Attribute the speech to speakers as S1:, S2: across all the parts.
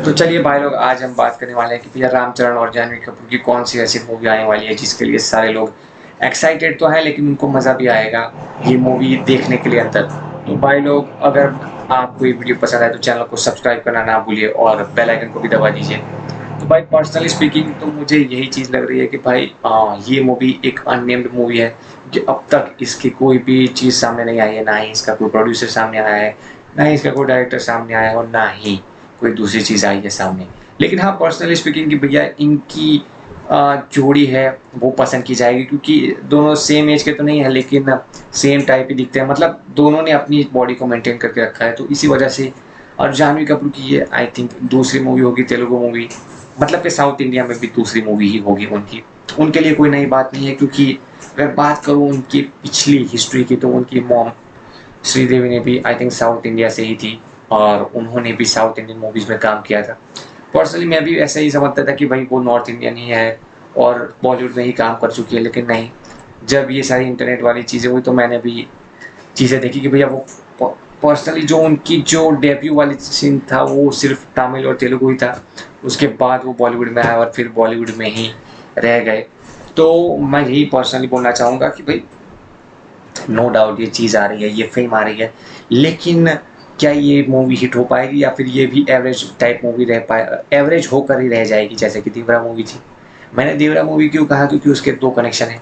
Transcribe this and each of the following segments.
S1: तो चलिए भाई लोग, आज हम बात करने वाले हैं कि भैया रामचरण और जानवी कपूर की कौन सी ऐसी मूवी आने वाली है जिसके लिए सारे लोग एक्साइटेड तो है, लेकिन उनको मज़ा भी आएगा ये मूवी देखने के लिए अंदर। तो भाई लोग, अगर आपको ये वीडियो पसंद आए तो चैनल को सब्सक्राइब करना ना भूलिए और बेल आइकन को भी दबा दीजिए। तो भाई पर्सनली स्पीकिंग तो मुझे यही चीज़ लग रही है कि भाई ये मूवी एक अननेम्ड मूवी है कि अब तक इसकी कोई भी चीज़ सामने नहीं आई है, ना ही इसका कोई प्रोड्यूसर सामने आया है, ना ही इसका कोई डायरेक्टर सामने आया है और ना ही कोई दूसरी चीज़ आई है सामने। लेकिन हाँ, पर्सनली स्पीकिंग कि भैया इनकी जोड़ी है वो पसंद की जाएगी, क्योंकि दोनों सेम एज के तो नहीं है लेकिन सेम टाइप ही दिखते हैं। मतलब दोनों ने अपनी बॉडी को मेंटेन करके रखा है, तो इसी वजह से। और जानवी कपूर की ये आई थिंक दूसरी मूवी होगी, तेलुगु मूवी, मतलब कि साउथ इंडिया में भी दूसरी मूवी ही होगी उनकी। उनके लिए कोई नई बात नहीं है, क्योंकि अगर बात करूँ उनकी पिछली हिस्ट्री की तो उनकी मॉम श्रीदेवी ने भी आई थिंक साउथ इंडिया से ही थी और उन्होंने भी साउथ इंडियन मूवीज़ में काम किया था। पर्सनली मैं भी ऐसा ही समझता था कि भाई वो नॉर्थ इंडियन ही है और बॉलीवुड में ही काम कर चुकी है, लेकिन नहीं। जब ये सारी इंटरनेट वाली चीज़ें हुई तो मैंने भी चीज़ें देखी कि भैया वो पर्सनली जो उनकी जो डेब्यू वाली सीन था वो सिर्फ तमिल और तेलुगु ही था। उसके बाद वो बॉलीवुड में आए और फिर बॉलीवुड में ही रह गए। तो मैं यही पर्सनली बोलना चाहूँगा कि भाई नो डाउट ये चीज़ आ रही है, ये फिल्म आ रही है, लेकिन क्या ये मूवी हिट हो पाएगी या फिर ये भी एवरेज टाइप मूवी रह पाए, एवरेज होकर ही रह जाएगी जैसे कि देवरा मूवी थी। मैंने देवरा मूवी क्यों कहा, क्योंकि उसके दो कनेक्शन हैं।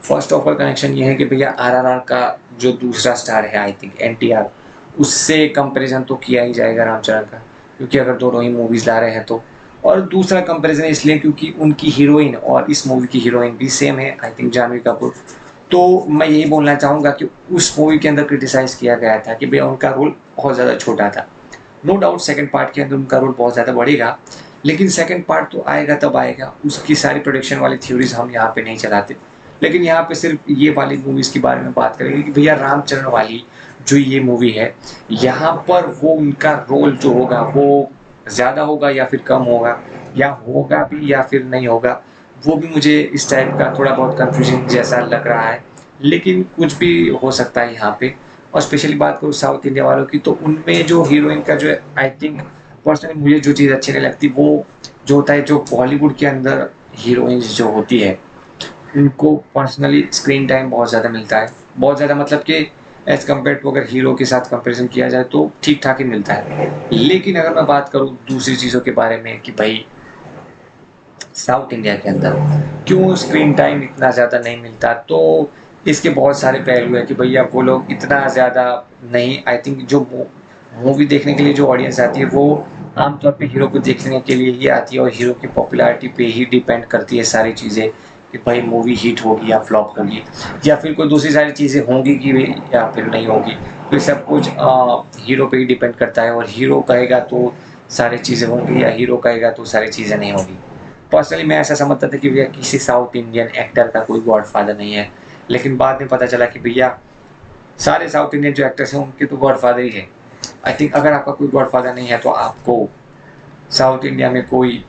S1: फर्स्ट ऑफ ऑल कनेक्शन ये है कि भैया आरआरआर का जो दूसरा स्टार है आई थिंक एनटीआर, उससे कंपैरिजन तो किया ही जाएगा रामचरण का, क्योंकि अगर दोनों ही मूवीज़ ला रहे हैं तो। और दूसरा कंपैरिजन इसलिए क्योंकि उनकी हीरोइन और इस मूवी की हीरोइन भी सेम है आई थिंक जानवी कपूर। तो मैं यही बोलना चाहूँगा कि उस मूवी के अंदर क्रिटिसाइज़ किया गया था कि भैया उनका रोल बहुत ज़्यादा छोटा था। नो डाउट सेकंड पार्ट के अंदर उनका रोल बहुत ज़्यादा बढ़ेगा, लेकिन सेकंड पार्ट तो आएगा तब आएगा। उसकी सारी प्रोडक्शन वाली थ्योरीज हम यहाँ पे नहीं चलाते, लेकिन यहाँ पे सिर्फ ये वाली मूवीज़ के बारे में बात करेंगे कि भैया रामचरण वाली जो ये मूवी है, यहाँ पर वो उनका रोल जो होगा वो ज़्यादा होगा या फिर कम होगा, या होगा भी या फिर नहीं होगा, वो भी मुझे इस टाइप का थोड़ा बहुत कन्फ्यूजन जैसा लग रहा है। लेकिन कुछ भी हो सकता है यहाँ पे। और स्पेशली बात करूँ साउथ इंडिया वालों की, तो उनमें जो हीरोइन का जो आई थिंक पर्सनली मुझे जो चीज़ अच्छी नहीं लगती वो जो होता है, जो बॉलीवुड के अंदर हीरोइंस जो होती है उनको पर्सनली स्क्रीन टाइम बहुत ज़्यादा मिलता है। बहुत ज़्यादा मतलब कि एज़ कम्पेयर टू अगर हीरो के साथ कंपेरिजन किया जाए तो ठीक ठाक ही मिलता है। लेकिन अगर मैं बात करूँ दूसरी चीज़ों के बारे में कि भाई साउथ इंडिया के अंदर क्यों स्क्रीन टाइम इतना ज़्यादा नहीं मिलता, तो इसके बहुत सारे पहलू हैं कि भैया वो लोग इतना ज़्यादा नहीं, आई थिंक जो मूवी देखने के लिए जो ऑडियंस आती है वो आमतौर पे हीरो को देखने के लिए ही आती है और हीरो की पॉपुलैरिटी पे ही डिपेंड करती है सारी चीज़ें कि भाई मूवी हिट होगी या फ्लॉप होगी, या फिर कोई दूसरी सारी चीज़ें होंगी कि या फिर नहीं होगी। तो सब कुछ हीरो पे ही डिपेंड करता है, और हीरो कहेगा तो सारी चीज़ें होंगी या हीरो कहेगा तो सारी चीज़ें नहीं होगी। पर्सनली मैं ऐसा समझता था कि भैया किसी साउथ इंडियन एक्टर का कोई गॉडफादर नहीं है, लेकिन बाद में पता चला कि भैया सारे साउथ इंडियन जो एक्टर्स हैं उनके तो गॉडफादर ही है। आई थिंक अगर आपका कोई गॉडफादर नहीं है तो आपको साउथ इंडिया में कोई,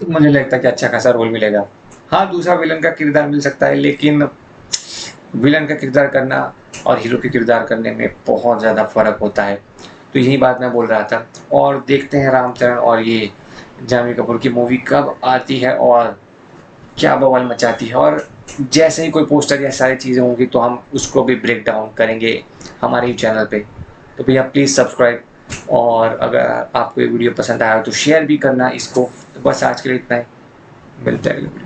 S1: तो मुझे लगता है कि अच्छा खासा रोल मिलेगा। हाँ, दूसरा विलन का किरदार मिल सकता है, लेकिन विलन का किरदार करना और हीरो के किरदार करने में बहुत ज़्यादा फ़र्क होता है। तो यही बात मैं बोल रहा था। और देखते हैं रामचरण और ये जानवी कपूर की मूवी कब आती है और क्या बवाल मचाती है। और जैसे ही कोई पोस्टर या सारी चीज़ें होंगी तो हम उसको भी ब्रेक डाउन करेंगे हमारे ही चैनल पे। तो भैया प्लीज़ सब्सक्राइब, और अगर आपको ये वीडियो पसंद आया तो शेयर भी करना इसको। तो बस आज के लिए इतना ही, मिलते हैं अगले वीडियो।